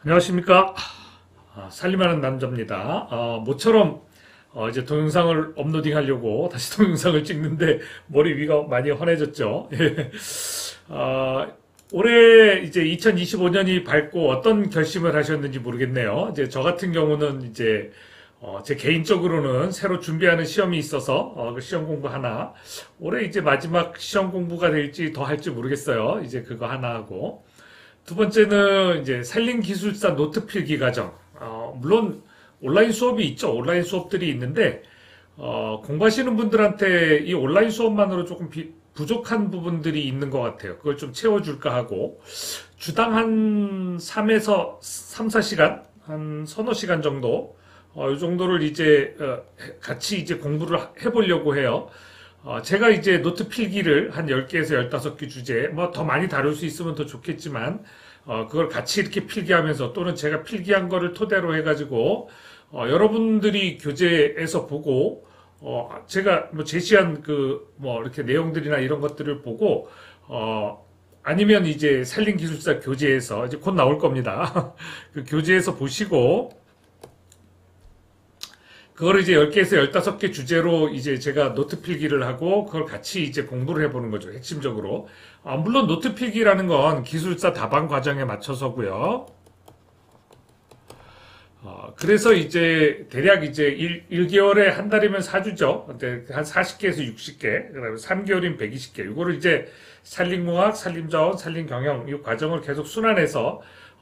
안녕하십니까. 살림하는 남자입니다. 모처럼 이제 동영상을 업로딩 하려고 다시 동영상을 찍는데 머리 위가 많이 환해졌죠. 예. 올해 이제 2025년이 밝고 어떤 결심을 하셨는지 모르겠네요. 이제 저 같은 경우는 이제 제 개인적으로는 새로 준비하는 시험이 있어서 그 시험 공부 하나 올해 이제 마지막 시험 공부가 될지 더 할지 모르겠어요. 이제 그거 하나 하고 두 번째는 이제 산림기술사 노트 필기 과정. 물론 온라인 수업이 있죠. 온라인 수업들이 있는데, 공부하시는 분들한테 이 온라인 수업만으로 조금 부족한 부분들이 있는 것 같아요. 그걸 좀 채워줄까 하고, 주당 한 3에서 3, 4시간? 한 서너 시간 정도? 이 정도를 이제, 같이 이제 공부를 해보려고 해요. 제가 이제 노트 필기를 한 10개에서 15개 주제, 뭐 더 많이 다룰 수 있으면 더 좋겠지만, 그걸 같이 이렇게 필기하면서 또는 제가 필기한 거를 토대로 해가지고, 여러분들이 교재에서 보고, 제가 뭐 제시한 뭐 이렇게 내용들이나 이런 것들을 보고, 아니면 이제 산림기술사 교재에서, 이제 곧 나올 겁니다. 그 교재에서 보시고, 그걸 이제 10개에서 15개 주제로 이제 제가 노트 필기를 하고 그걸 같이 이제 공부를 해보는 거죠. 핵심적으로. 물론 노트 필기라는 건 기술사 답안 과정에 맞춰서고요. 그래서 이제 대략 이제 1개월에 한 달이면 4주죠. 근데 한 40개에서 60개, 그다음에 3개월이면 120개. 이거를 이제 산림공학, 산림자원, 산림경영 이 과정을 계속 순환해서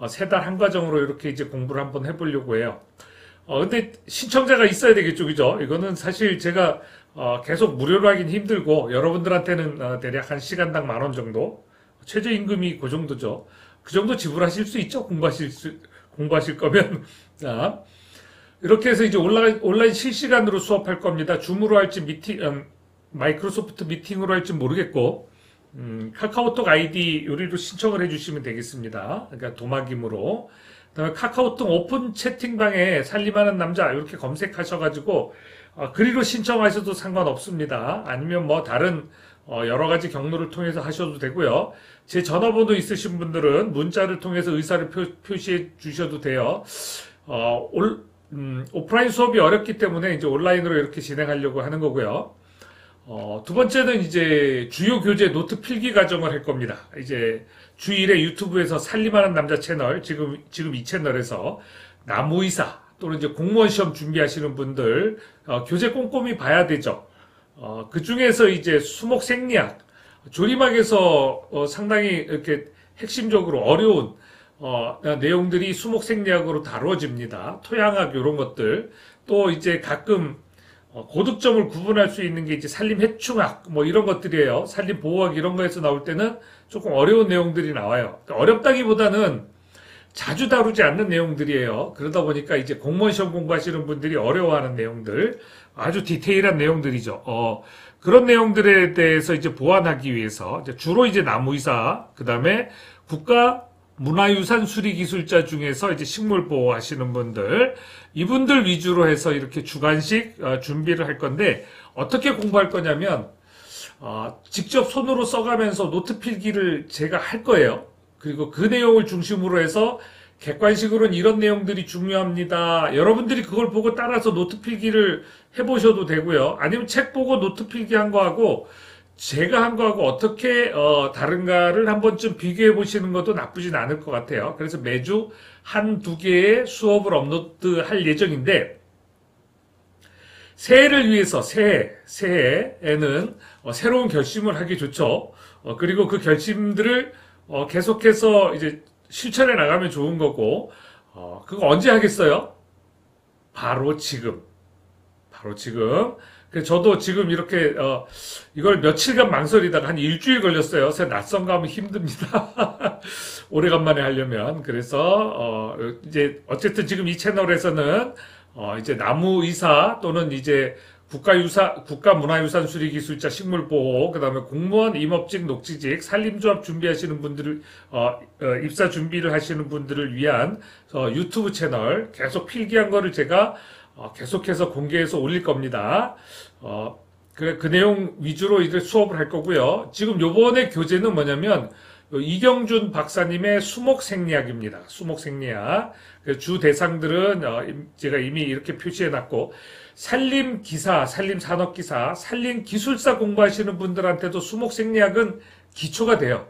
세 달 한 과정으로 이렇게 이제 공부를 한번 해보려고 해요. 근데 신청자가 있어야 되겠죠, 그죠? 이거는 사실 제가 계속 무료로 하긴 힘들고 여러분들한테는 대략 한 시간당 10,000원 정도, 최저임금이 그 정도죠. 그 정도 지불하실 수 있죠, 공부하실 거면. 자, 이렇게 해서 이제 온라인 실시간으로 수업할 겁니다. 줌으로 할지 마이크로소프트 미팅으로 할지 모르겠고, 카카오톡 아이디 요리로 신청을 해주시면 되겠습니다. 그러니까 도마김으로. 그다음에 카카오톡 오픈 채팅방에 살림하는 남자 이렇게 검색하셔가지고 글로 신청하셔도 상관없습니다. 아니면 뭐 다른 여러 가지 경로를 통해서 하셔도 되고요. 제 전화번호 있으신 분들은 문자를 통해서 의사를 표시해 주셔도 돼요. 오프라인 수업이 어렵기 때문에 이제 온라인으로 이렇게 진행하려고 하는 거고요. 두 번째는 이제 주요 교재 노트 필기 과정을 할 겁니다. 이제 주 1회 유튜브에서 살림하는 남자 채널, 지금 이 채널에서 나무의사 또는 이제 공무원 시험 준비하시는 분들, 교재 꼼꼼히 봐야 되죠. 그 중에서 이제 수목 생리학, 조리막에서 상당히 이렇게 핵심적으로 어려운 내용들이 수목 생리학으로 다루어집니다. 토양학 이런 것들, 또 이제 가끔 고득점을 구분할 수 있는 게 이제 산림해충학 뭐 이런 것들이에요. 산림보호학 이런 거에서 나올 때는 조금 어려운 내용들이 나와요. 그러니까 어렵다기보다는 자주 다루지 않는 내용들이에요. 그러다 보니까 이제 공무원 시험 공부하시는 분들이 어려워하는 내용들, 아주 디테일한 내용들이죠. 그런 내용들에 대해서 이제 보완하기 위해서 주로 이제 나무의사, 그 다음에 국가 문화유산 수리기술자 중에서 이제 식물보호 하시는 분들, 이분들 위주로 해서 이렇게 주간식 준비를 할 건데, 어떻게 공부할 거냐면, 직접 손으로 써가면서 노트 필기를 제가 할 거예요. 그리고 그 내용을 중심으로 해서 객관식으로는 이런 내용들이 중요합니다. 여러분들이 그걸 보고 따라서 노트 필기를 해보셔도 되고요. 아니면 책 보고 노트 필기 한 거하고 제가 한 거하고 어떻게 다른가를 한 번쯤 비교해 보시는 것도 나쁘진 않을 것 같아요. 그래서 매주 한 두 개의 수업을 업로드할 예정인데, 새해를 위해서 새해에는 새로운 결심을 하기 좋죠. 그리고 그 결심들을 계속해서 이제 실천해 나가면 좋은 거고, 그거 언제 하겠어요? 바로 지금. 바로 지금. 저도 지금 이렇게 이걸 며칠간 망설이다가 한 일주일 걸렸어요. 낯선 거 하면 힘듭니다. 오래간만에 하려면. 그래서 이제 어쨌든 지금 이 채널에서는 이제 나무의사 또는 이제 국가문화유산 수리기술자 식물보호, 그 다음에 공무원, 임업직, 녹지직, 산림조합 준비하시는 분들을, 입사 준비를 하시는 분들을 위한 유튜브 채널, 계속 필기한 거를 제가 계속해서 공개해서 올릴 겁니다. 그 내용 위주로 이제 수업을 할 거고요. 지금 요번에 교재는 뭐냐면, 이경준 박사님의 수목생리학입니다. 수목생리학. 주 대상들은 제가 이미 이렇게 표시해놨고, 산림기사, 산림산업기사, 산림기술사 공부하시는 분들한테도 수목생리학은 기초가 돼요.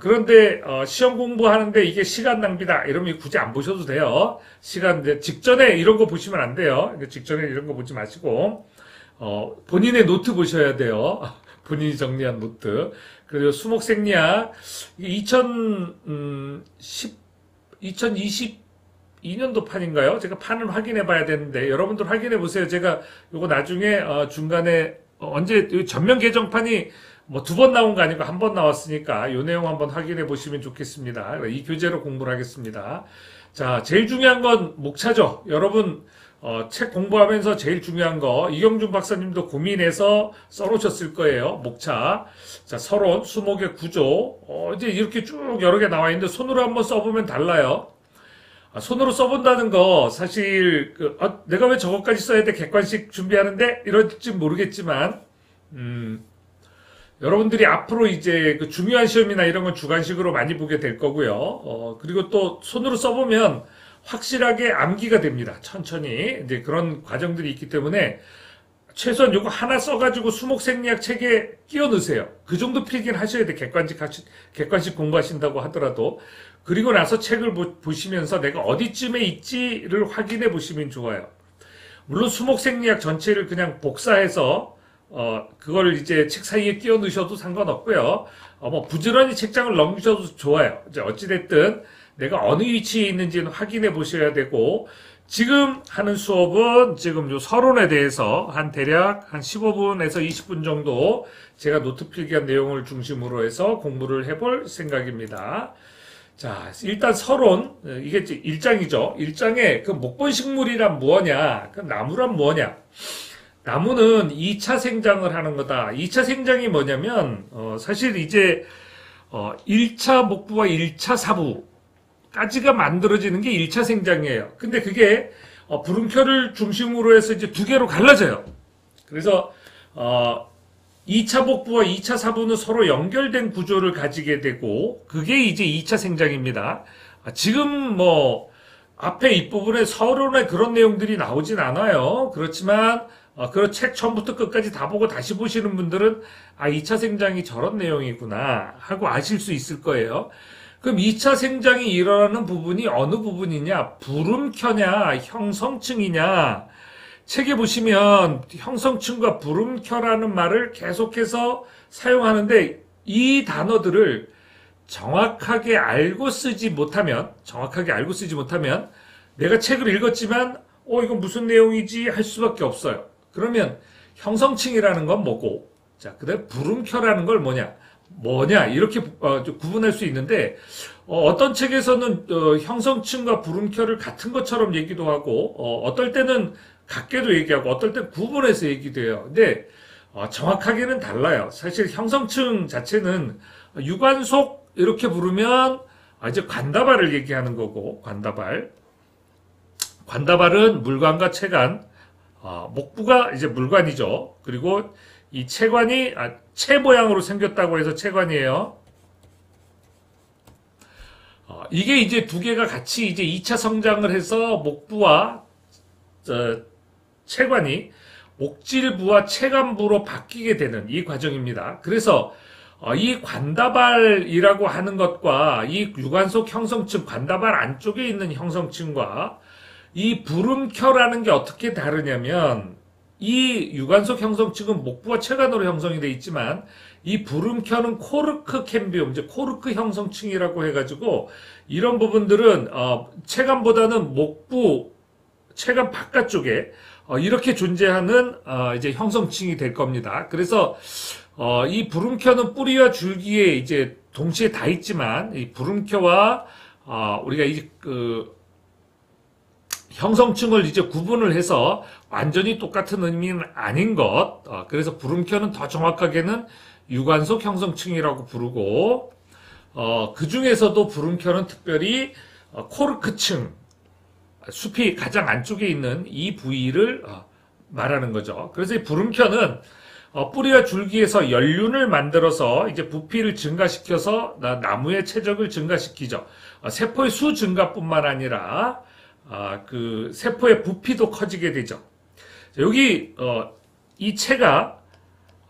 그런데 시험 공부하는데 이게 시간 낭비다 이러면 굳이 안 보셔도 돼요. 시간 직전에 이런 거 보시면 안 돼요. 직전에 이런 거 보지 마시고 본인의 노트 보셔야 돼요. 본인이 정리한 노트. 그리고 수목생리학 2022년도 판인가요? 제가 판을 확인해 봐야 되는데 여러분들 확인해 보세요. 제가 요거 나중에 중간에 언제 전면 개정판이 뭐 2번 나온 거 아니고 1번 나왔으니까 요 내용 한번 확인해 보시면 좋겠습니다. 이 교재로 공부를 하겠습니다. 자, 제일 중요한 건 목차죠. 여러분 책 공부하면서 제일 중요한 거 이경준 박사님도 고민해서 써놓으셨을 거예요. 목차. 자, 서론, 수목의 구조. 이제 이렇게 쭉 여러 개 나와 있는데 손으로 한번 써보면 달라요. 손으로 써본다는 거 사실 내가 왜 저것까지 써야 돼? 객관식 준비하는데 이럴지 모르겠지만 여러분들이 앞으로 이제 그 중요한 시험이나 이런 건 주관식으로 많이 보게 될 거고요. 그리고 또 손으로 써보면 확실하게 암기가 됩니다. 천천히. 이제 그런 과정들이 있기 때문에 최소한 요거 하나 써가지고 수목생리학 책에 끼워 넣으세요. 그 정도 필기는 하셔야 돼. 객관식 공부하신다고 하더라도. 그리고 나서 책을 보시면서 내가 어디쯤에 있지를 확인해 보시면 좋아요. 물론 수목생리학 전체를 그냥 복사해서 그걸 이제 책 사이에 끼워 넣으셔도 상관없고요. 뭐 부지런히 책장을 넘기셔도 좋아요. 이제 어찌됐든 내가 어느 위치에 있는지는 확인해 보셔야 되고, 지금 하는 수업은 지금 요 서론에 대해서 대략 한 15분에서 20분 정도 제가 노트 필기한 내용을 중심으로 해서 공부를 해볼 생각입니다. 자, 일단 서론, 이게 1장이죠. 1장에 그 목본식물이란 뭐냐, 그 나무란 뭐냐. 나무는 2차 생장을 하는 거다. 2차 생장이 뭐냐면 사실 이제 1차 목부와 1차 사부까지가 만들어지는 게 1차 생장이에요. 근데 그게 부름켜를 중심으로 해서 이제 두 개로 갈라져요. 그래서 2차 목부와 2차 사부는 서로 연결된 구조를 가지게 되고 그게 이제 2차 생장입니다. 지금 뭐 앞에 윗부분에 서론에 그런 내용들이 나오진 않아요. 그렇지만 그 책 처음부터 끝까지 다 보고 다시 보시는 분들은 2차 생장이 저런 내용이구나 하고 아실 수 있을 거예요. 그럼 2차 생장이 일어나는 부분이 어느 부분이냐? 부름켜냐? 형성층이냐? 책에 보시면 형성층과 부름켜라는 말을 계속해서 사용하는데 이 단어들을 정확하게 알고 쓰지 못하면 내가 책을 읽었지만 이건 무슨 내용이지 할 수밖에 없어요. 그러면 형성층이라는 건 뭐고, 자, 그다음에 부름켜라는 걸 뭐냐 이렇게 구분할 수 있는데 어떤 책에서는 형성층과 부름켜를 같은 것처럼 얘기도 하고 어떨 때는 같게도 얘기하고 어떨 때 구분해서 얘기도 해요. 근데 정확하게는 달라요. 사실 형성층 자체는 유관속 이렇게 부르면 이제 관다발을 얘기하는 거고, 관다발은 물관과 채관, 목부가 이제 물관이죠. 그리고 이 채관이 채 모양으로 생겼다고 해서 채관이에요. 이게 이제 두 개가 같이 이제 2차 성장을 해서 목부와 채관이 목질부와 채관부로 바뀌게 되는 이 과정입니다. 그래서 이 관다발이라고 하는 것과 이 유관속 형성층, 관다발 안쪽에 있는 형성층과 이 부름켜라는 게 어떻게 다르냐면 이 유관속 형성층은 목부와 채관으로 형성이 되어 있지만 이 부름켜는 코르크 캠비움, 이제 코르크 형성층이라고 해가지고 이런 부분들은 채관보다는 목부, 채관 바깥쪽에 이렇게 존재하는 이제 형성층이 될 겁니다. 그래서 이 부름켜는 뿌리와 줄기에 이제 동시에 다 있지만 이 부름켜와 우리가 이 형성층을 이제 구분을 해서 완전히 똑같은 의미는 아닌 것. 그래서 부름켜는 더 정확하게는 유관속 형성층이라고 부르고, 그 중에서도 부름켜는 특별히 코르크층, 숲이 가장 안쪽에 있는 이 부위를 말하는 거죠. 그래서 이 부름켜는 뿌리와 줄기에서 연륜을 만들어서 이제 부피를 증가시켜서 나무의 체적을 증가시키죠. 세포의 수 증가뿐만 아니라 그 세포의 부피도 커지게 되죠. 여기 이 채가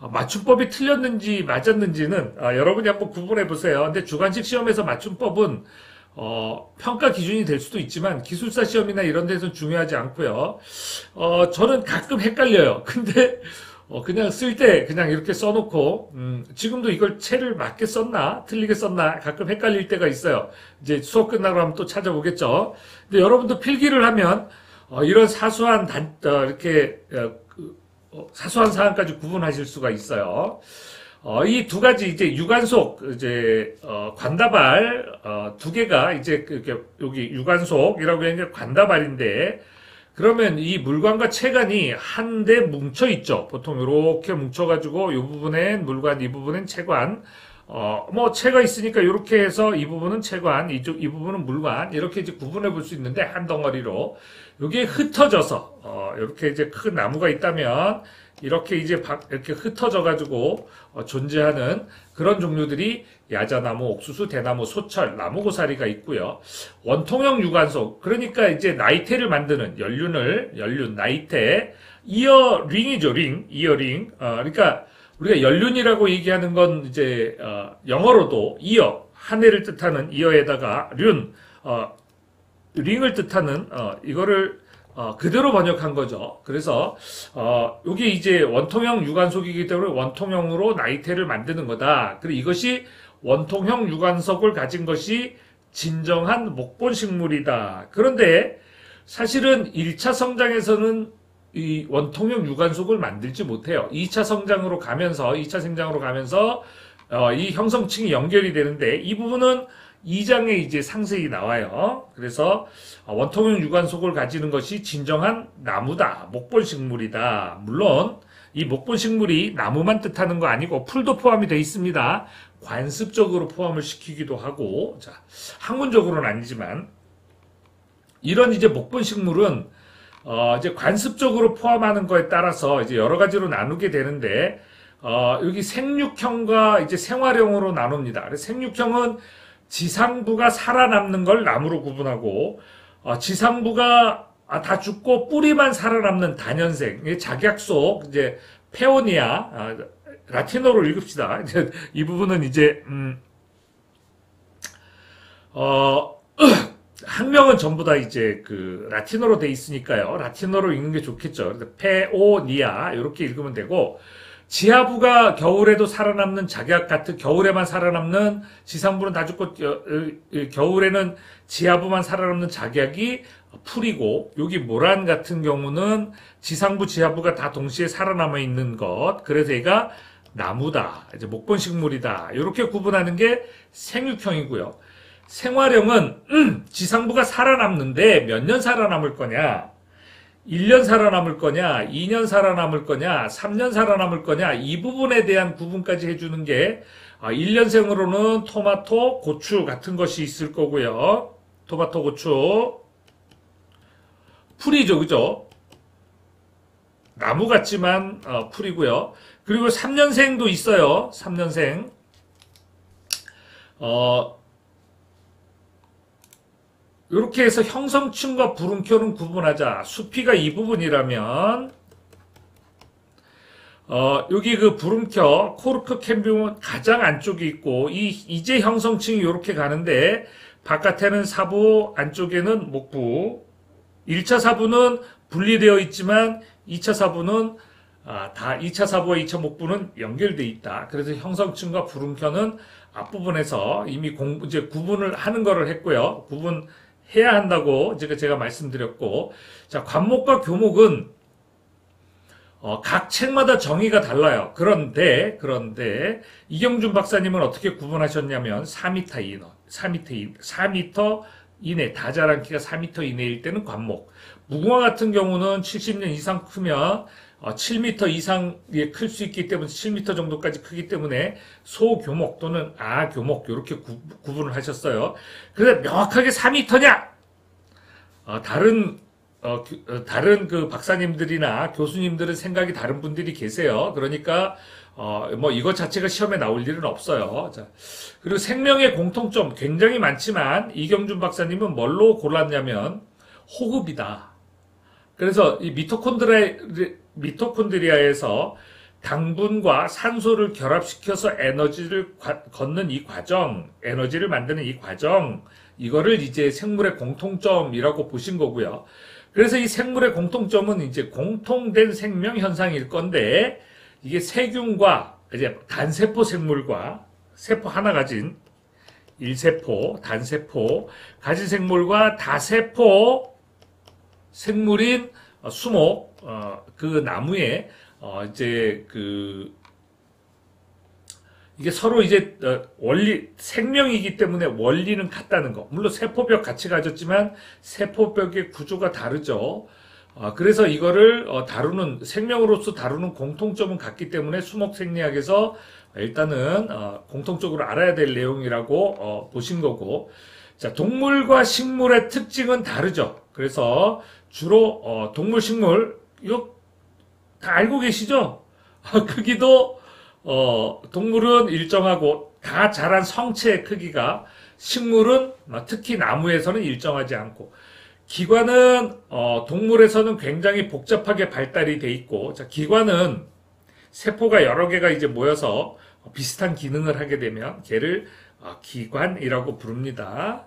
맞춤법이 틀렸는지 맞았는지는 여러분이 한번 구분해 보세요. 근데 주관식 시험에서 맞춤법은 평가 기준이 될 수도 있지만 기술사 시험이나 이런 데서는 중요하지 않고요. 저는 가끔 헷갈려요. 근데 그냥 쓸 때 그냥 이렇게 써놓고 지금도 이걸 채를 맞게 썼나 틀리게 썼나 가끔 헷갈릴 때가 있어요. 이제 수업 끝나고 하면 또 찾아보겠죠. 근데 여러분도 필기를 하면 이런 사소한 이렇게 사소한 사항까지 구분하실 수가 있어요. 이 두 가지 이제 유관속 이제 관다발 두 개가 이제 여기 유관속이라고 하는 게 관다발인데, 그러면 이 물관과 채관이 한데 뭉쳐 있죠. 보통 이렇게 뭉쳐가지고 이 부분엔 물관, 이 부분엔 채관. 뭐 채가 있으니까 이렇게 해서 이 부분은 채관, 이 부분은 물관, 이렇게 이제 구분해 볼 수 있는데 한 덩어리로 이게 흩어져서 이렇게 이제 큰 나무가 있다면 이렇게 이제 이렇게 흩어져 가지고 존재하는 그런 종류들이 야자나무, 옥수수, 대나무, 소철, 나무고사리가 있고요. 원통형 유관속, 그러니까 이제 나이테를 만드는 연륜, 나이테, 이어링이죠, 이어링. 그러니까 우리가 연륜이라고 얘기하는 건 이제 영어로도 이어, 한 해를 뜻하는 이어에다가 링을 뜻하는 이거를 그대로 번역한 거죠. 그래서 이게 이제 원통형 유관속이기 때문에 원통형으로 나이테를 만드는 거다. 그리고 이것이 원통형 유관속을 가진 것이 진정한 목본식물이다. 그런데 사실은 1차 성장에서는 이 원통형 유관속을 만들지 못해요. 2차 성장으로 가면서, 2차 생장으로 가면서 이 형성층이 연결이 되는데 이 부분은 2장에 이제 상세히 나와요. 그래서 원통형 유관속을 가지는 것이 진정한 나무다, 목본식물이다. 물론 이 목본식물이 나무만 뜻하는 거 아니고 풀도 포함이 되어 있습니다. 관습적으로 포함을 시키기도 하고, 자, 학문적으로는 아니지만 이런 이제 목본식물은 이제 관습적으로 포함하는 거에 따라서 이제 여러 가지로 나누게 되는데, 여기 생육형과 이제 생활형으로 나눕니다. 그래서 생육형은 지상부가 살아남는 걸 나무로 구분하고, 지상부가 다 죽고 뿌리만 살아남는 단연생, 작약속, 이제 페오니아, 라틴어로 읽읍시다. 이제 이 부분은 이제 학명은 전부 다 이제 그 라틴어로 돼 있으니까요. 라틴어로 읽는 게 좋겠죠. 그래서 페오니아 이렇게 읽으면 되고, 지하부가 겨울에도 살아남는 작약 같은, 겨울에만 살아남는, 지상부는 다 죽고 겨울에는 지하부만 살아남는 작약이 풀이고, 여기 모란 같은 경우는 지상부 지하부가 다 동시에 살아남아 있는 것, 그래서 얘가 나무다, 이제 목본식물이다, 이렇게 구분하는 게 생육형이고요. 생활형은 지상부가 살아남는데 몇 년 살아남을 거냐, 1년 살아남을 거냐, 2년 살아남을 거냐, 3년 살아남을 거냐, 이 부분에 대한 구분까지 해주는 게 1년생으로는 토마토, 고추 같은 것이 있을 거고요. 토마토, 고추, 풀이죠, 그죠? 나무 같지만 풀이고요. 그리고 3년생도 있어요. 3년생. 이렇게 해서 형성층과 부름켜는 구분하자. 수피가 이 부분이라면 여기 그 부름켜, 코르크 캠비움은 가장 안쪽에 있고, 이제 형성층이 이렇게 가는데 바깥에는 사부, 안쪽에는 목부. 1차 사부는 분리되어 있지만 2차 사부는 다 2차 사부와 2차 목부는 연결되어 있다. 그래서 형성층과 부름켜는 앞부분에서 이미 이제 구분을 하는 거를 했고요. 구분해야 한다고 제가 말씀드렸고, 자, 관목과 교목은 각 책마다 정의가 달라요. 그런데 이경준 박사님은 어떻게 구분하셨냐면 4m 이내, 4m 이내, 다자랑키가 4m 이내일 때는 관목. 무궁화 같은 경우는 70년 이상 크면 7m 이상에 클 수 있기 때문에 7m 정도까지 크기 때문에 소교목 또는 아교목 이렇게 구분을 하셨어요. 그런데 명확하게 4m냐? 다른 다른 그 박사님들이나 교수님들은 생각이 다른 분들이 계세요. 그러니까, 뭐 이것 자체가 시험에 나올 일은 없어요. 자, 그리고 생명의 공통점 굉장히 많지만 이경준 박사님은 뭘로 골랐냐면 호흡이다. 그래서 이 미토콘드리아에서 당분과 산소를 결합시켜서 에너지를 걷는 이 과정, 에너지를 만드는 이 과정, 이거를 이제 생물의 공통점이라고 보신 거고요. 그래서 이 생물의 공통점은 이제 공통된 생명 현상일 건데, 이게 세균과 이제 단세포 생물과 세포 하나 가진 일세포, 단세포 가진 생물과 다세포 생물인 수목, 그 나무에 이제 이게 서로 이제 원리 생명이기 때문에 원리는 같다는 거. 물론 세포벽 같이 가졌지만 세포벽의 구조가 다르죠. 그래서 이거를 다루는 생명으로서 다루는 공통점은 같기 때문에 수목 생리학에서 일단은 공통적으로 알아야 될 내용이라고 보신 거고, 자, 동물과 식물의 특징은 다르죠. 그래서 주로 동물, 식물 이거 다 알고 계시죠? 크기도 동물은 일정하고 다 자란 성체의 크기가, 식물은 특히 나무에서는 일정하지 않고, 기관은 동물에서는 굉장히 복잡하게 발달이 돼 있고, 자, 기관은 세포가 여러 개가 이제 모여서 비슷한 기능을 하게 되면 걔를 기관이라고 부릅니다.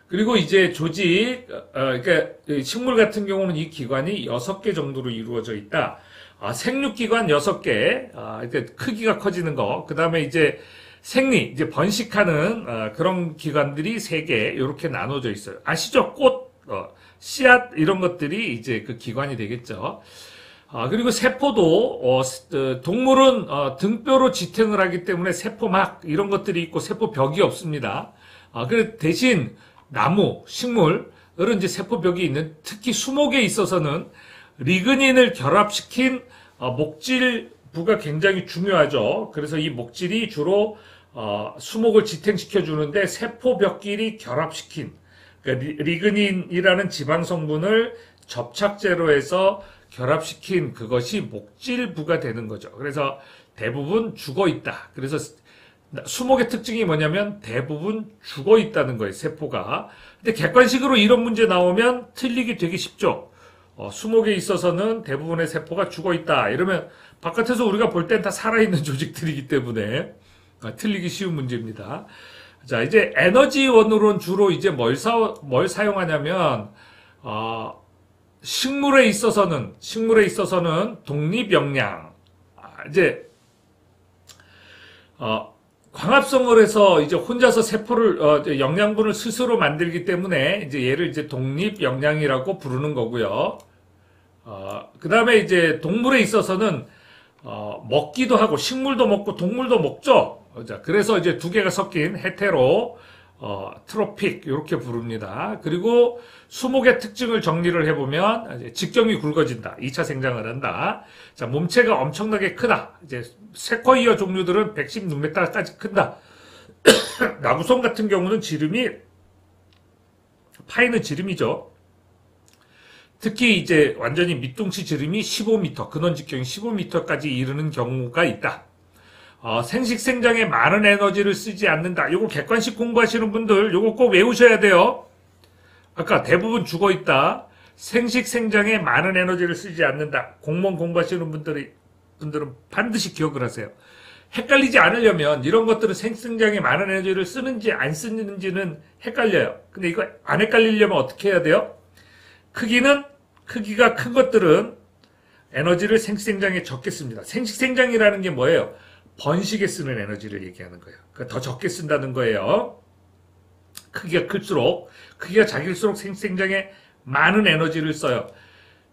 그리고 이제 조직, 그러니까 식물 같은 경우는 이 기관이 6개 정도로 이루어져 있다. 생육기관 6개, 이렇게 크기가 커지는 거. 그 다음에 이제 생리, 이제 번식하는 그런 기관들이 3개, 이렇게 나눠져 있어요. 아시죠? 꽃, 씨앗, 이런 것들이 이제 그 기관이 되겠죠. 그리고 세포도, 동물은 등뼈로 지탱을 하기 때문에 세포막, 이런 것들이 있고 세포벽이 없습니다. 그 대신 나무, 식물은 이제 세포벽이 있는, 특히 수목에 있어서는 리그닌을 결합시킨 목질부가 굉장히 중요하죠. 그래서 이 목질이 주로 수목을 지탱시켜 주는데, 세포벽끼리 결합시킨, 그러니까 리그닌이라는 지방 성분을 접착제로 해서 결합시킨 그것이 목질부가 되는 거죠. 그래서 대부분 죽어 있다. 그래서 수목의 특징이 뭐냐면 대부분 죽어 있다는 거예요, 세포가. 근데 객관식으로 이런 문제 나오면 틀리기 되게 쉽죠. 수목에 있어서는 대부분의 세포가 죽어 있다. 이러면 바깥에서 우리가 볼 땐 다 살아있는 조직들이기 때문에 틀리기 쉬운 문제입니다. 자, 이제 에너지원으로는 주로 이제 뭘 사용하냐면, 식물에 있어서는 독립영양, 이제, 광합성을 해서 이제 혼자서 세포를, 영양분을 스스로 만들기 때문에 이제 얘를 이제 독립영양이라고 부르는 거고요. 그 다음에 이제 동물에 있어서는, 먹기도 하고, 식물도 먹고 동물도 먹죠. 자, 그래서 이제 두 개가 섞인 헤테로, 트로픽, 이렇게 부릅니다. 그리고 수목의 특징을 정리를 해보면, 직경이 굵어진다. 2차 생장을 한다. 자, 몸체가 엄청나게 크다. 이제 세쿼이어 종류들은 116m까지 큰다. 나무송 같은 경우는 파이는 지름이죠. 특히 이제 완전히 밑둥치 지름이 15m, 근원 직경이 15m까지 이르는 경우가 있다. 생식생장에 많은 에너지를 쓰지 않는다. 요거 객관식 공부하시는 분들 요거 꼭 외우셔야 돼요. 아까 대부분 죽어 있다. 생식생장에 많은 에너지를 쓰지 않는다. 공무원 공부하시는 분들은 반드시 기억을 하세요. 헷갈리지 않으려면 이런 것들은 생식생장에 많은 에너지를 쓰는지 안 쓰는지는 헷갈려요. 근데 이거 안 헷갈리려면 어떻게 해야 돼요? 크기가 큰 것들은 에너지를 생식생장에 적게 씁니다. 생식생장이라는 게 뭐예요? 번식에 쓰는 에너지를 얘기하는 거예요. 그러니까 더 적게 쓴다는 거예요. 크기가 클수록, 크기가 작을수록 생식생장에 많은 에너지를 써요.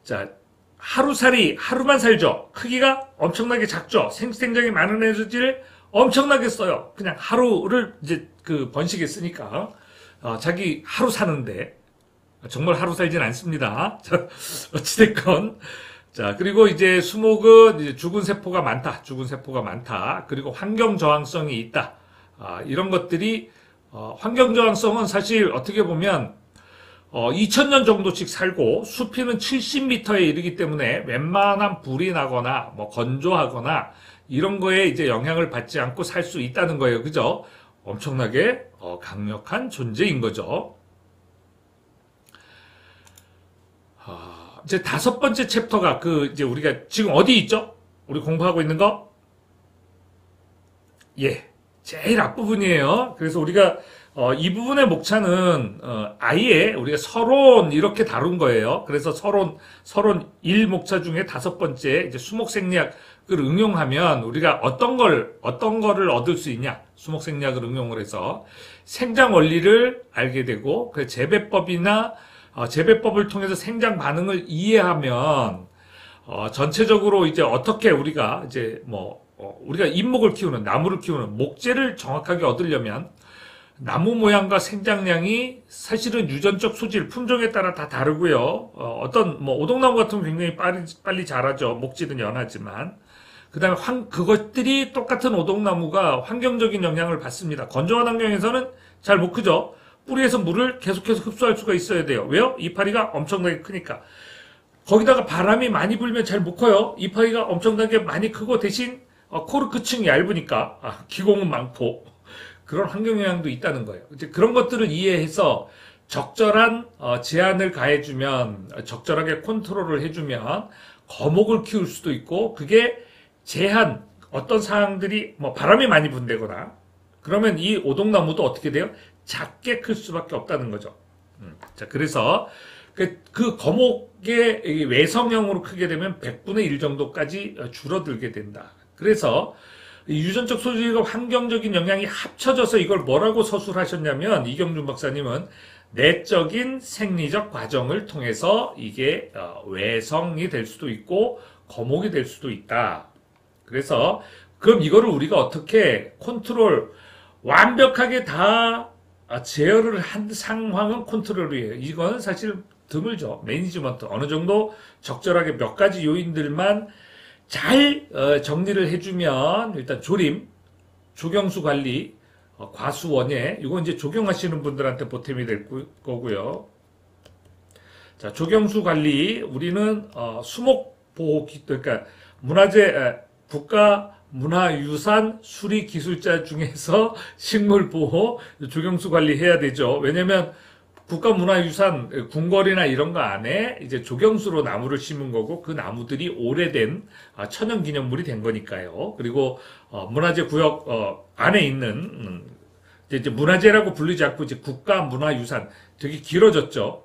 자, 하루만 살죠. 크기가 엄청나게 작죠. 생식생장에 많은 에너지를 엄청나게 써요. 그냥 하루를 이제 그 번식에 쓰니까. 자기 하루 사는데, 정말 하루 살진 않습니다. 자, 어찌됐건. 자, 그리고 이제 수목은 이제 죽은 세포가 많다. 그리고 환경 저항성이 있다. 이런 것들이, 환경 저항성은 사실 어떻게 보면, 2000년 정도씩 살고 수피는 70m에 이르기 때문에 웬만한 불이 나거나 뭐 건조하거나 이런 거에 이제 영향을 받지 않고 살 수 있다는 거예요. 그죠? 엄청나게 강력한 존재인 거죠. 이제 5번째 챕터가 이제 우리가 지금 어디 있죠? 우리 공부하고 있는 거? 예. 제일 앞부분이에요. 그래서 우리가 이 부분의 목차는 아예 우리가 서론 이렇게 다룬 거예요. 그래서 서론 1목차 중에 5번째 이제 수목생리학을 응용하면 우리가 어떤 거를 얻을 수 있냐? 수목생리학을 응용을 해서 생장 원리를 알게 되고 그 재배법이나 재배법을 통해서 생장 반응을 이해하면 전체적으로 이제 어떻게 우리가 이제 우리가 잎목을 키우는 나무를 키우는 목재를 정확하게 얻으려면 나무 모양과 생장량이 사실은 유전적 소질, 품종에 따라 다 다르고요. 오동나무 같은 경우는 굉장히 빨리 자라죠. 목질은 연하지만. 그 다음에 그것들이 똑같은 오동나무가 환경적인 영향을 받습니다. 건조한 환경에서는 잘 못 크죠. 뿌리에서 물을 계속해서 흡수할 수가 있어야 돼요. 왜요? 이파리가 엄청나게 크니까. 거기다가 바람이 많이 불면 잘 못 커요. 이파리가 엄청나게 많이 크고 대신 코르크층이 얇으니까 기공은 많고 그런 환경 영향도 있다는 거예요. 이제 그런 것들을 이해해서 적절한 제한을 가해주면 적절하게 컨트롤을 해주면 거목을 키울 수도 있고 그게 어떤 사항들이 바람이 많이 분다거나 그러면 이 오동나무도 어떻게 돼요? 작게 클 수밖에 없다는 거죠. 자, 그래서 그 거목의 외성형으로 크게 되면 100분의 1 정도까지 줄어들게 된다. 그래서 유전적 소질과 환경적인 영향이 합쳐져서 이걸 뭐라고 서술하셨냐면 이경준 박사님은 내적인 생리적 과정을 통해서 이게 외성이 될 수도 있고 거목이 될 수도 있다. 그래서 그럼 이거를 우리가 어떻게 완벽하게 다 제어를 한 상황은 컨트롤이에요. 이건 사실 드물죠. 매니지먼트 어느 정도 적절하게 몇 가지 요인들만 잘 정리를 해주면 일단 조경수 관리, 과수원예 이건 이제 조경하시는 분들한테 보탬이 될 거고요. 자, 조경수 관리 우리는 수목보호 그러니까 국가 문화유산 수리기술자 중에서 식물보호 조경수 관리 해야 되죠. 왜냐면 국가문화유산 궁궐이나 이런 거 안에 이제 조경수로 나무를 심은 거고 그 나무들이 오래된 천연기념물이 된 거니까요. 그리고 문화재 구역 안에 있는 이제 문화재라고 부르지 않고 이제 국가문화유산 되게 길어졌죠.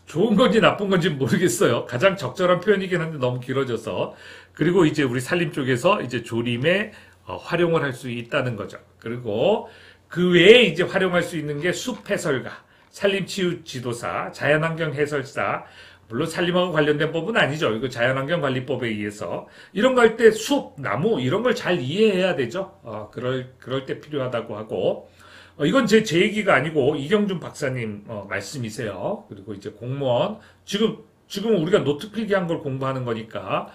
좋은 건지 나쁜 건지 모르겠어요. 가장 적절한 표현이긴 한데 너무 길어져서 그리고 이제 우리 산림 쪽에서 이제 조림에 활용을 할 수 있다는 거죠. 그리고 그 외에 이제 활용할 수 있는 게 숲해설가, 산림치유 지도사, 자연환경 해설사, 물론 산림하고 관련된 법은 아니죠. 이거 자연환경관리법에 의해서 이런 거 할 때 숲, 나무 이런 걸 잘 이해해야 되죠. 그럴 때 필요하다고 하고 이건 제 얘기가 아니고 이경준 박사님 말씀이세요. 그리고 이제 공무원 지금 우리가 노트 필기한 걸 공부하는 거니까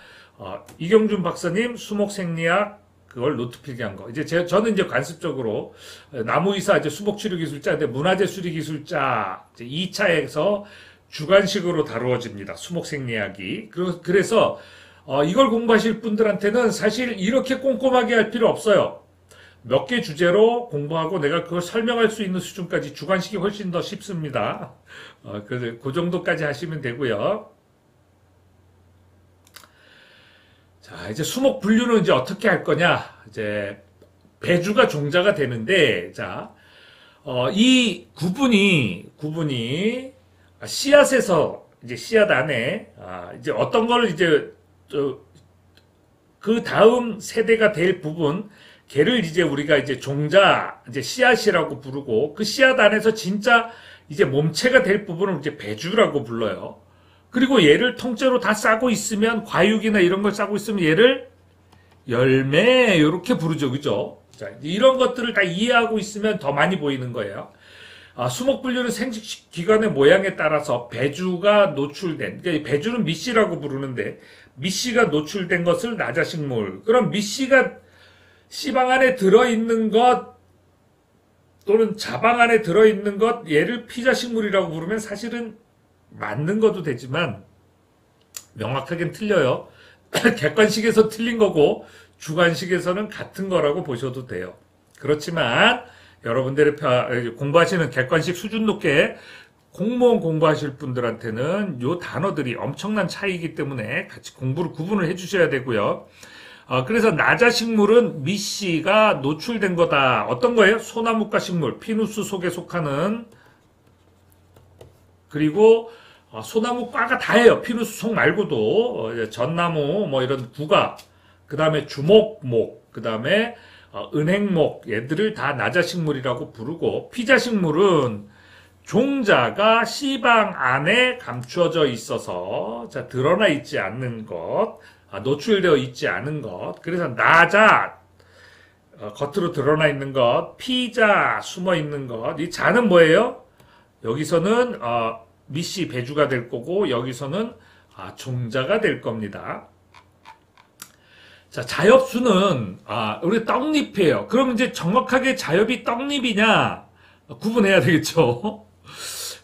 이경준 박사님 수목생리학 그걸 노트 필기한 거. 이제 저는 이제 관습적으로 나무의사 이제 수목치료기술자인데 문화재 수리기술자 2차에서 주관식으로 다루어집니다. 수목생리학이. 그래서 이걸 공부하실 분들한테는 사실 이렇게 꼼꼼하게 할 필요 없어요. 몇 개 주제로 공부하고 내가 그걸 설명할 수 있는 수준까지 주관식이 훨씬 더 쉽습니다. 그래서 그 정도까지 하시면 되고요. 자, 이제 수목 분류는 이제 어떻게 할 거냐? 이제 배주가 종자가 되는데, 자, 이 구분이 씨앗에서 이제 씨앗 안에 이제 어떤 거를 이제 그 다음 세대가 될 부분, 걔를 이제 우리가 이제 종자, 이제 씨앗이라고 부르고 그 씨앗 안에서 진짜 이제 몸체가 될 부분을 이제 배주라고 불러요. 그리고 얘를 통째로 다 싸고 있으면 과육이나 이런 걸 싸고 있으면 얘를 열매 이렇게 부르죠. 그죠? 자, 이런 것들을 다 이해하고 있으면 더 많이 보이는 거예요. 수목분류는 생식 기관의 모양에 따라서 배주가 노출된, 그러니까 배주는 미씨라고 부르는데 미씨가 노출된 것을 나자식물. 그럼 미씨가 씨방 안에 들어있는 것 또는 자방 안에 들어있는 것, 얘를 피자식물이라고 부르면 사실은 맞는 것도 되지만 명확하게는 틀려요. 객관식에서 틀린 거고 주관식에서는 같은 거라고 보셔도 돼요. 그렇지만 여러분들이 공부하시는 객관식 수준 높게 공무원 공부하실 분들한테는 요 단어들이 엄청난 차이이기 때문에 같이 공부를 구분을 해주셔야 되고요. 그래서 나자식물은 미씨가 노출된 거다. 어떤 거예요? 소나무과 식물, 피누스 속에 속하는, 그리고 소나무과가 다예요. 피누스 속 말고도 전나무 뭐 이런 구가, 그 다음에 주목목, 그 다음에 은행목, 얘들을 다 나자식물이라고 부르고, 피자식물은 종자가 씨방 안에 감추어져 있어서 드러나 있지 않는 것, 노출되어 있지 않은 것. 그래서 나자, 겉으로 드러나 있는 것, 피자, 숨어 있는 것. 이 자는 뭐예요? 여기서는 미씨 배주가 될 거고, 여기서는 종자가 될 겁니다. 자, 자엽수는 우리 떡잎이에요. 그럼 이제 정확하게 자엽이 떡잎이냐 구분해야 되겠죠.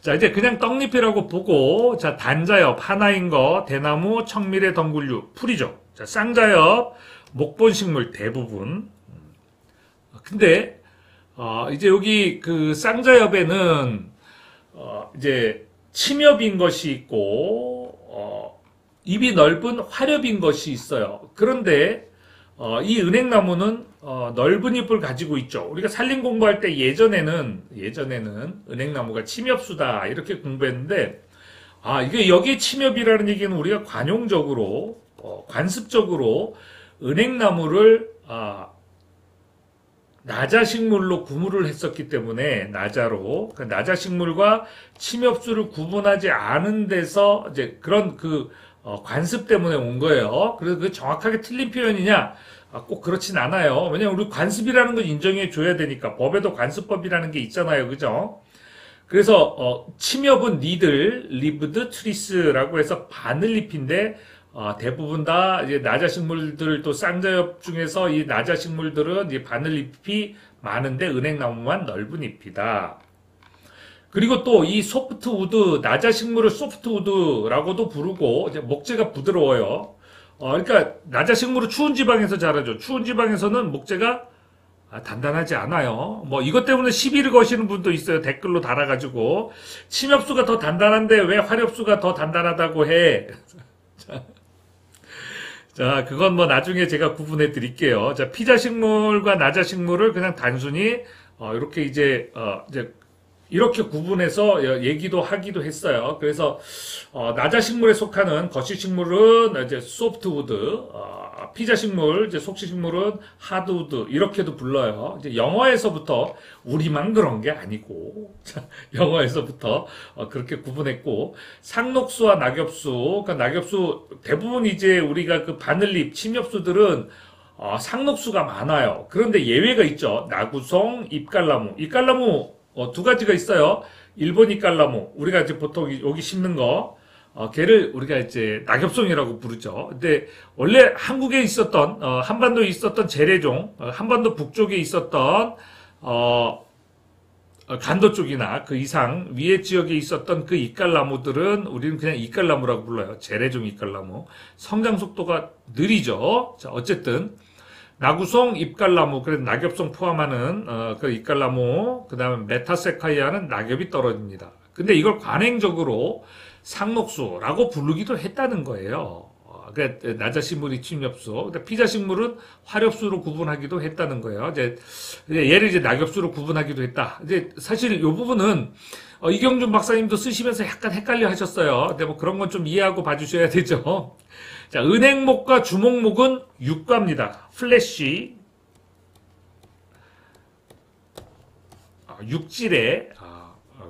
자, 이제 그냥 떡잎이라고 보고, 자, 단자엽 하나인 거, 대나무, 청밀의 덩굴류, 풀이죠. 자, 쌍자엽, 목본식물 대부분. 근데 이제 여기 그 쌍자엽에는 이제 침엽인 것이 있고 잎이 넓은 화렵인 것이 있어요. 그런데 이 은행나무는 넓은 잎을 가지고 있죠. 우리가 산림 공부할 때 예전에는 은행나무가 침엽수다 이렇게 공부했는데, 이게 여기 침엽이라는 얘기는 우리가 관용적으로 관습적으로 은행나무를 나자식물로 구분을 했었기 때문에 나자로, 그 나자식물과 침엽수를 구분하지 않은 데서 이제 그런 관습 때문에 온 거예요. 그래서 그 정확하게 틀린 표현이냐? 꼭 그렇진 않아요. 왜냐면 우리 관습이라는 걸 인정해 줘야 되니까. 법에도 관습법이라는 게 있잖아요. 그죠? 그래서 침엽은 니들, 리브드, 트리스라고 해서 바늘잎인데 대부분 다 이제 나자식물들, 또 쌍자엽 중에서 이 나자식물들은 이제 바늘잎이 많은데 은행나무만 넓은 잎이다. 그리고 또 이 소프트우드, 나자식물을 소프트우드라고도 부르고, 이제 목재가 부드러워요. 그러니까 나자식물은 추운 지방에서 자라죠. 추운 지방에서는 목재가 단단하지 않아요. 뭐 이것 때문에 시비를 거시는 분도 있어요. 댓글로 달아가지고 침엽수가 더 단단한데 왜 화렵수가 더 단단하다고 해. 자, 그건 뭐 나중에 제가 구분해 드릴게요. 자, 피자식물과 나자식물을 그냥 단순히 이렇게 이제 이렇게 구분해서 얘기도 하기도 했어요. 그래서 나자식물에 속하는 거시식물은 이제 소프트우드, 피자식물, 이제 속시식물은 하드우드 이렇게도 불러요. 이제 영어에서부터 우리만 그런 게 아니고 영어에서부터 그렇게 구분했고, 상록수와 낙엽수, 그러니까 낙엽수 대부분 이제 우리가 그 바늘잎, 침엽수들은 상록수가 많아요. 그런데 예외가 있죠. 나구송, 잎갈나무. 잎갈나무 두 가지가 있어요. 일본 잎갈나무, 우리가 이제 보통 여기 심는 거, 걔를 우리가 이제 낙엽송이라고 부르죠. 근데 원래 한국에 있었던, 한반도에 있었던 재래종, 한반도 북쪽에 있었던, 간도 쪽이나 그 이상 위에 지역에 있었던 그 잎갈나무들은 우리는 그냥 잎갈나무라고 불러요. 재래종 잎갈나무. 성장 속도가 느리죠. 자, 어쨌든 나구송, 잎갈나무, 그래서 낙엽송 포함하는 그 잎갈나무, 그 다음에 메타세카이아는 낙엽이 떨어집니다. 근데 이걸 관행적으로 상록수라고 부르기도 했다는 거예요. 그러니까 나자식물이 침엽수, 근데 피자식물은 화렵수로 구분하기도 했다는 거예요. 이제 얘를 이제 낙엽수로 구분하기도 했다. 이제 사실 이 부분은 이경준 박사님도 쓰시면서 약간 헷갈려 하셨어요. 근데 뭐 그런 건 좀 이해하고 봐주셔야 되죠. 자, 은행목과 주목목은 육과입니다. 플래시, 육질의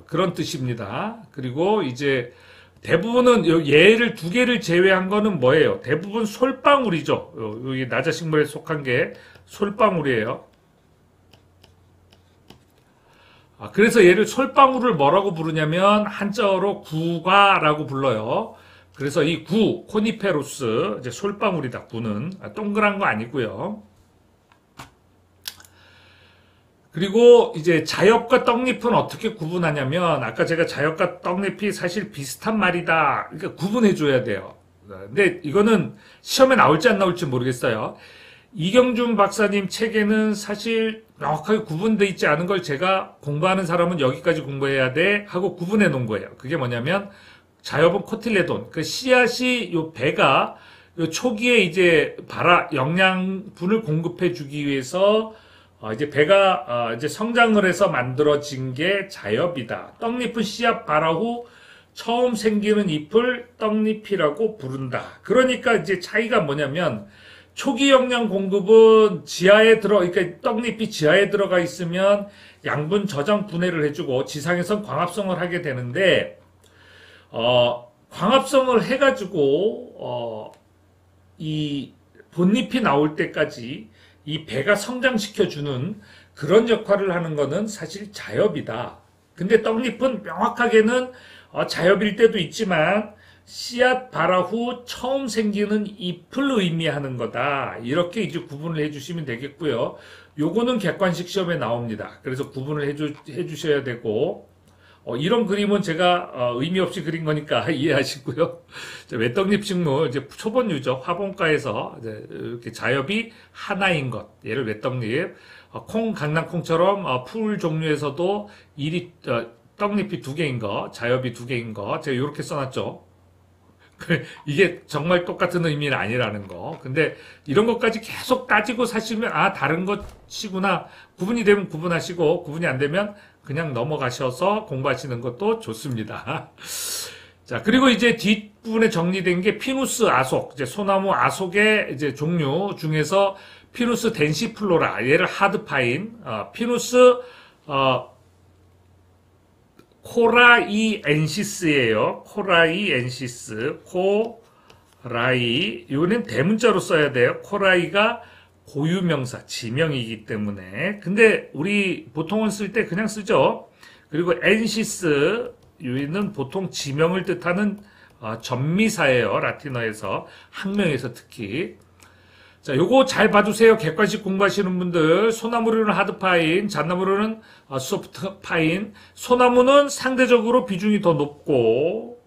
그런 뜻입니다. 그리고 이제 대부분은 얘를 두 개를 제외한 거는 뭐예요? 대부분 솔방울이죠. 여기 나자식물에 속한 게 솔방울이에요. 그래서 얘를 솔방울을 뭐라고 부르냐면 한자어로 구과라고 불러요. 그래서 이 구, 코니페루스, 이제 솔방울이다, 구는. 동그란 거 아니고요. 그리고 이제 자엽과 떡잎은 어떻게 구분하냐면 아까 제가 자엽과 떡잎이 사실 비슷한 말이다. 그러니까 구분해 줘야 돼요. 근데 이거는 시험에 나올지 안 나올지 모르겠어요. 이경준 박사님 책에는 사실 명확하게 구분되어 있지 않은 걸 제가 공부하는 사람은 여기까지 공부해야 돼 하고 구분해 놓은 거예요. 그게 뭐냐면 자엽은 코틸레돈, 그 씨앗이 요 배가 요 초기에 이제 영양분을 공급해 주기 위해서 이제 배가 이제 성장을 해서 만들어진 게 자엽이다. 떡잎은 씨앗 발화 후 처음 생기는 잎을 떡잎이라고 부른다. 그러니까 이제 차이가 뭐냐면 초기 영양 공급은 그러니까 떡잎이 지하에 들어가 있으면 양분 저장 분해를 해주고 지상에선 광합성을 하게 되는데 광합성을 해가지고 이 본잎이 나올 때까지 이 배가 성장시켜주는 그런 역할을 하는 거는 사실 자엽이다. 근데 떡잎은 명확하게는 자엽일 때도 있지만 씨앗 발화 후 처음 생기는 잎을 의미하는 거다. 이렇게 이제 구분을 해주시면 되겠고요. 요거는 객관식 시험에 나옵니다. 그래서 구분을 해주셔야 되고 이런 그림은 제가 의미 없이 그린 거니까 이해하시고요. 외떡잎 식물 이제 초본 유적 화분가에서 이렇게 자엽이 하나인 것. 얘를 외떡잎. 강낭콩처럼 풀 종류에서도 떡잎이 두 개인 거, 자엽이 두 개인 거. 제가 이렇게 써놨죠. 이게 정말 똑같은 의미는 아니라는 거. 근데 이런 것까지 계속 따지고 사시면 다른 것이구나. 구분이 되면 구분하시고 구분이 안 되면 그냥 넘어가셔서 공부하시는 것도 좋습니다. 자, 그리고 이제 뒷부분에 정리된 게 피누스 아속, 이제 소나무 아속의 이제 종류 중에서 피누스 덴시플로라, 얘를 하드파인, 피누스 코라이엔시스예요. 코라이엔시스, 이거는 대문자로 써야 돼요. 코라이가 고유명사, 지명이기 때문에. 근데 우리 보통은 쓸 때 그냥 쓰죠. 그리고 엔시스, 여기는 보통 지명을 뜻하는 전미사예요. 라틴어에서, 학명에서 특히. 자, 요거 잘 봐주세요. 객관식 공부하시는 분들. 소나무류는 하드파인, 잣나무류는 소프트파인. 소나무는 상대적으로 비중이 더 높고,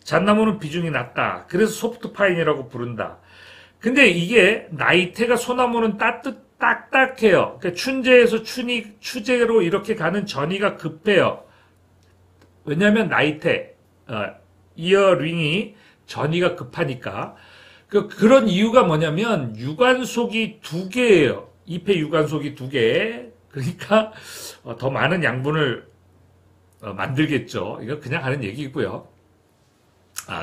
잣나무는 비중이 낮다. 그래서 소프트파인이라고 부른다. 근데 이게 나이테가 소나무는 딱딱해요. 그러니까 춘제에서 추제로 이렇게 가는 전이가 급해요. 왜냐하면 나이테, 이어링이 전이가 급하니까. 그런 이유가 뭐냐면 유관속이 두 개예요. 잎의 유관속이 두 개. 그러니까 더 많은 양분을 만들겠죠. 이거 그냥 하는 얘기고요.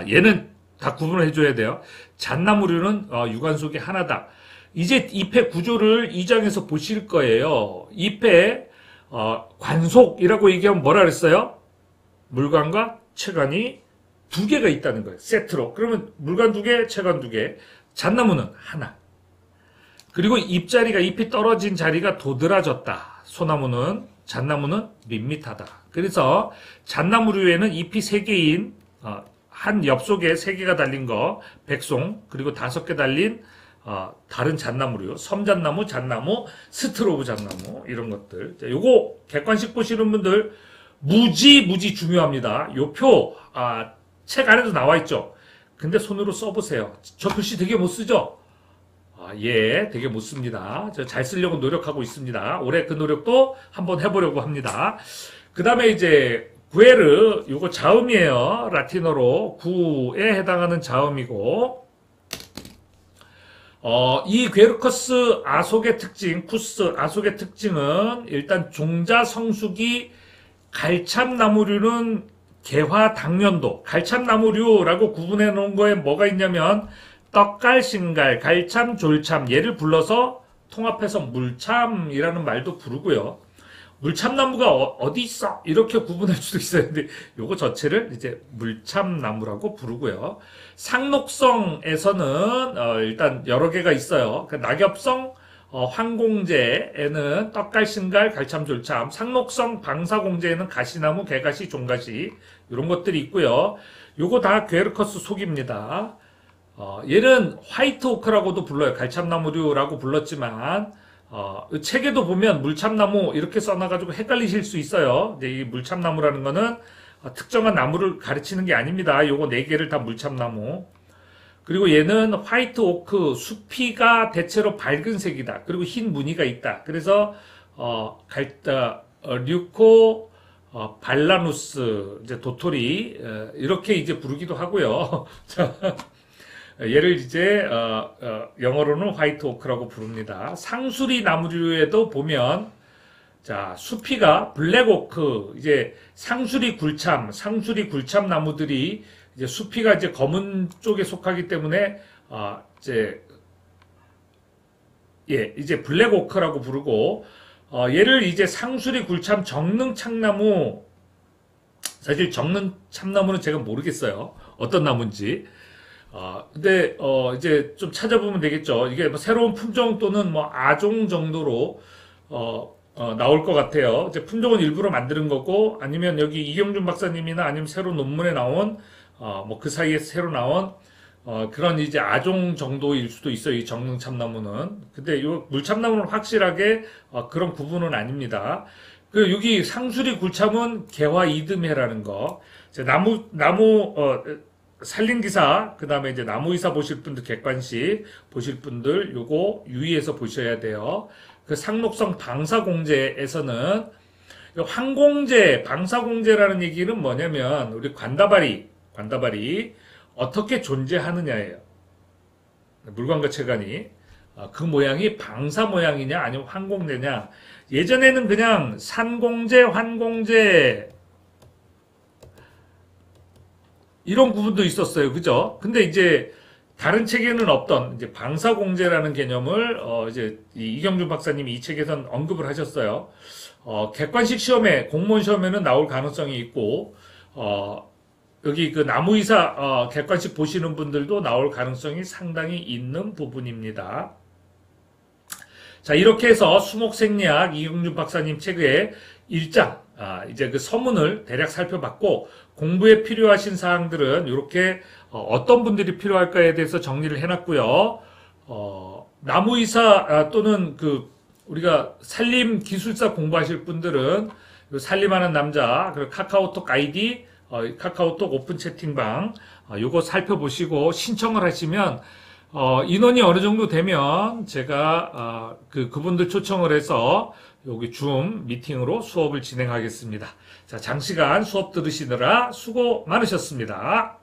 얘는 다 구분을 해줘야 돼요. 잣나무류는 유관속이 하나다. 이제 잎의 구조를 이 장에서 보실 거예요. 잎의 관속이라고 얘기하면 뭐라 그랬어요? 물관과 채관이 두 개가 있다는 거예요. 세트로. 그러면 물관 두 개, 채관 두 개. 잣나무는 하나. 그리고 잎자리가 잎이 떨어진 자리가 도드라졌다. 소나무는, 잣나무는 밋밋하다. 그래서 잣나무류에는 잎이 세 개인 한 엽속에 세 개가 달린 거, 백송, 그리고 5개 달린 다른 잣나무류, 섬잣나무, 잣나무, 스트로브 잣나무 이런 것들. 자, 요거 객관식 보시는 분들 무지 중요합니다. 요 표 책 안에도 나와 있죠. 근데 손으로 써보세요. 저 글씨 되게 못 쓰죠? 예, 되게 못 씁니다. 저 잘 쓰려고 노력하고 있습니다. 올해 그 노력도 한번 해보려고 합니다. 그 다음에 이제 구에르, 요거 자음이에요. 라틴어로 구에 해당하는 자음이고, 이 괴르커스 아속의 특징, 쿠스 아속의 특징은 일단 종자 성숙이 갈참나무류는 개화 당년도, 갈참나무류라고 구분해 놓은 거에 뭐가 있냐면 떡갈, 신갈, 갈참, 졸참 얘를 불러서 통합해서 물참이라는 말도 부르고요. 물참나무가 어디 있어? 이렇게 구분할 수도 있어요. 근데 요거 전체를 이제 물참나무라고 부르고요. 상록성에서는 일단 여러 개가 있어요. 그러니까 낙엽성 황공제에는 떡갈, 신갈, 갈참, 졸참, 상록성 방사공제에는 가시나무, 개가시, 종가시 이런 것들이 있고요. 요거 다 괴르커스 속입니다. 얘는 화이트 오크라고도 불러요. 갈참나무류라고 불렀지만 책에도 보면 물참나무 이렇게 써놔가지고 헷갈리실 수 있어요. 근데 이 물참나무라는 거는 특정한 나무를 가르치는 게 아닙니다. 요거 네 개를 다 물참나무. 그리고 얘는 화이트 오크, 수피가 대체로 밝은 색이다. 그리고 흰 무늬가 있다. 그래서 류코, 발라누스, 이제 도토리 이렇게 이제 부르기도 하고요. 얘를 이제 영어로는 화이트 오크라고 부릅니다. 상수리 나무류에도 보면 자 수피가 블랙 오크, 이제 상수리 굴참 나무들이 이제 수피가 이제 검은 쪽에 속하기 때문에 이제 블랙 오크라고 부르고 얘를 이제 상수리 굴참 정능 참나무, 사실 정능 참나무는 제가 모르겠어요. 어떤 나무인지. 근데, 이제 좀 찾아보면 되겠죠. 이게 뭐 새로운 품종 또는 뭐 아종 정도로, 나올 것 같아요. 이제 품종은 일부러 만드는 거고, 아니면 여기 이경준 박사님이나 아니면 새로운 논문에 나온, 뭐 그 사이에 새로 나온, 그런 이제 아종 정도일 수도 있어요. 이 정능 참나무는. 근데 이 물참나무는 확실하게, 그런 구분은 아닙니다. 그, 여기 상수리 굴참은 개화 이듬해라는 거. 이제 산림기사, 그 다음에 이제 나무의사 보실 분들, 객관식 보실 분들, 요거 유의해서 보셔야 돼요. 그 상록성 방사공제에서는, 황공제, 방사공제라는 얘기는 뭐냐면, 우리 관다발이 어떻게 존재하느냐예요. 물관과 채간이. 그 모양이 방사 모양이냐, 아니면 황공제냐. 예전에는 그냥 산공제, 환공제, 이런 구분도 있었어요. 그죠? 근데 이제 다른 책에는 없던 이제 방사공제라는 개념을 이제 이경준 박사님이 이 책에선 언급을 하셨어요. 객관식 시험에, 공무원 시험에는 나올 가능성이 있고 여기 그 나무의사 객관식 보시는 분들도 나올 가능성이 상당히 있는 부분입니다. 자, 이렇게 해서 수목생리학 이경준 박사님 책의 1장, 이제 그 서문을 대략 살펴봤고, 공부에 필요하신 사항들은 이렇게 어떤 분들이 필요할까에 대해서 정리를 해놨고요. 나무의사 또는 그 우리가 산림 기술사 공부하실 분들은 산림하는 남자, 그리고 카카오톡 아이디, 카카오톡 오픈 채팅방, 요거 살펴보시고 신청을 하시면 인원이 어느 정도 되면 제가 그분들 초청을 해서 여기 줌 미팅으로 수업을 진행하겠습니다. 자, 장시간 수업 들으시느라 수고 많으셨습니다.